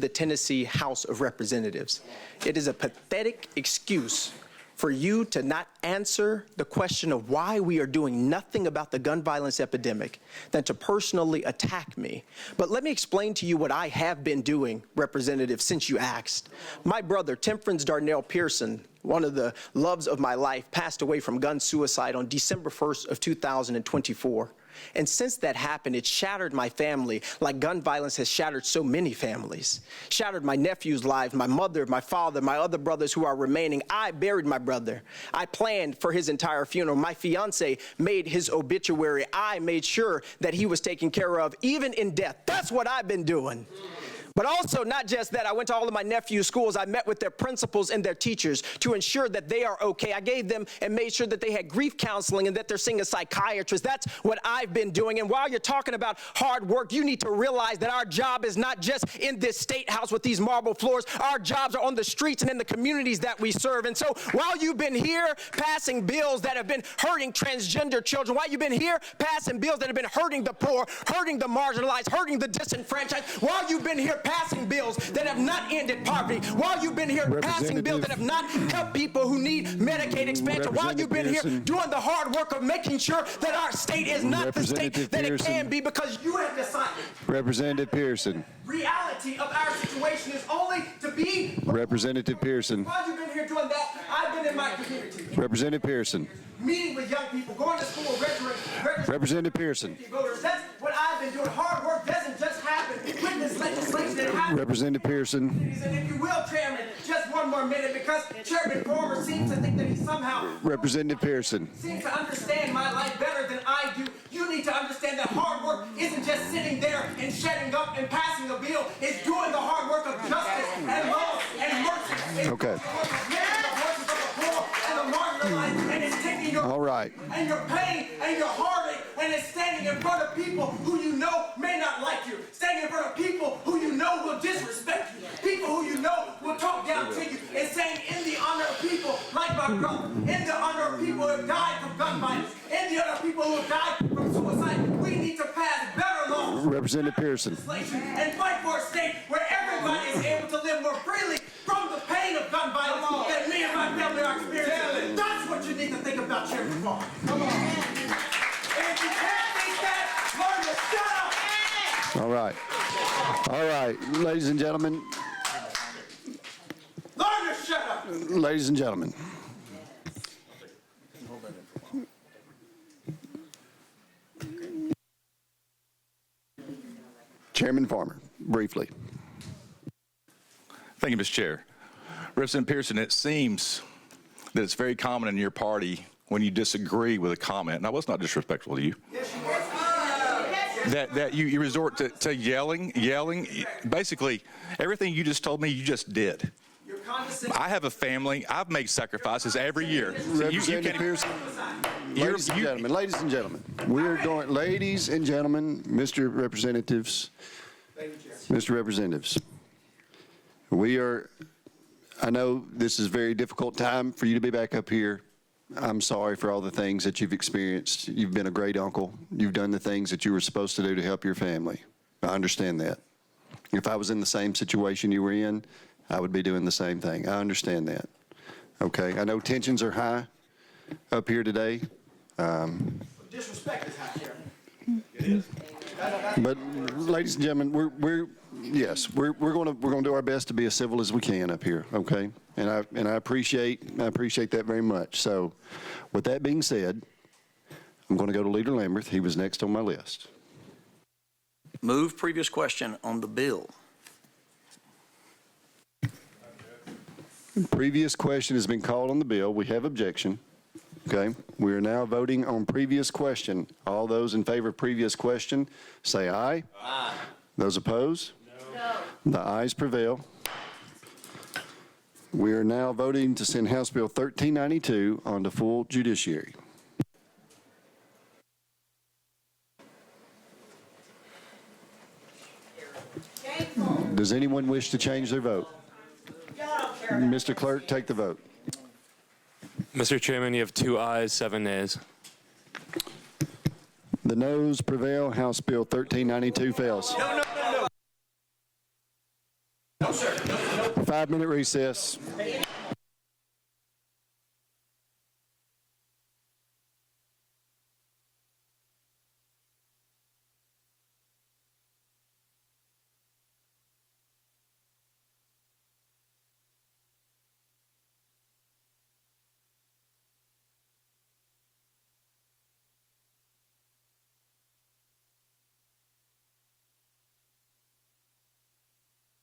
the Tennessee House of Representatives. It is a pathetic excuse for you to not answer the question of why we are doing nothing about the gun violence epidemic than to personally attack me. But let me explain to you what I have been doing, Representative, since you asked. My brother, Temperance Darnell Pearson, one of the loves of my life, passed away from gun suicide on December 1st of 2024. And since that happened, it shattered my family like gun violence has shattered so many families. Shattered my nephew's lives, my mother, my father, my other brothers who are remaining. I buried my brother. I planned for his entire funeral. My fiance made his obituary. I made sure that he was taken care of, even in death. That's what I've been doing. But also, not just that, I went to all of my nephew's schools. I met with their principals and their teachers to ensure that they are okay. I gave them and made sure that they had grief counseling and that they're seeing a psychiatrist. That's what I've been doing. And while you're talking about hard work, you need to realize that our job is not just in this state house with these marble floors. Our jobs are on the streets and in the communities that we serve. And so while you've been here passing bills that have been hurting transgender children, while you've been here passing bills that have been hurting the poor, hurting the marginalized, hurting the disenfranchised, while you've been here passing bills that have not ended poverty, while you've been here passing bills that have not helped people who need Medicaid expansion, while you've been here doing the hard work of making sure that our state is not the state that it can be, because you have decided. Representative Pearson. Reality of our situation is only to be. Representative Pearson. While you've been here doing that, I've been in my community. Representative Pearson. Meeting with young people, going to school, registering Representative Pearson. Voters. That's what I've been doing. Hard work doesn't just happen with this legislation. It happens. Representative Pearson. And if you will, Chairman, just one more minute, because Chairman Farmer seems to think that he somehow Representative Pearson. seems to understand my life better than I do. You need to understand that hard work isn't just sitting there and shutting up and passing a bill. It's doing the hard work of justice and love and mercy. It's Okay. and it's taking your All right. and your pain and your heartache, and it's standing in front of people who you know may not like you, standing in front of people who you know will disrespect you, people who you know will talk down to you, and saying in the honor of people like my brother, in the honor of people who have died from gun violence, in the honor of people who have died from suicide, we need to pass better laws, Representative Pearson, and fight for a state where everybody is able to live more freely from the pain of gun violence that me and my family are experiencing. That's what you need to think about, Chairman Farmer. Come on. And if you can't think that, learn to shut up. all right. All right, ladies and gentlemen. Learn to shut up. Ladies and gentlemen. Chairman Farmer, briefly. Thank you, Mr. Chair. Representative Pearson, it seems that it's very common in your party when you disagree with a comment, and I was not disrespectful to you, that you resort to yelling. Basically, everything you just told me, you just did. I have a family. I've made sacrifices every year. Representative Pearson. Ladies and gentlemen, we are going, ladies and gentlemen, Mr. Representatives, I know this is a very difficult time for you to be back up here. I'm sorry for all the things that you've experienced. You've been a great uncle. You've done the things that you were supposed to do to help your family. I understand that. If I was in the same situation you were in, I would be doing the same thing. I understand that. Okay, I know tensions are high up here today. Disrespect is high, Chairman. It is. But, ladies and gentlemen, we're going to do our best to be as civil as we can up here, okay? And I appreciate that very much. So, with that being said, I'm going to go to Leader Lamberth. He was next on my list. Move previous question on the bill. Previous question has been called on the bill. We have objection. Okay, we are now voting on previous question. All those in favor of previous question, say aye. Aye. Those opposed? No. The ayes prevail. We are now voting to send House Bill 1392 on to full judiciary. Does anyone wish to change their vote? Mr. Clerk, take the vote. Mr. Chairman, you have 2 ayes, 7 nays. The noes prevail. House Bill 1392 fails. No. 5-minute recess.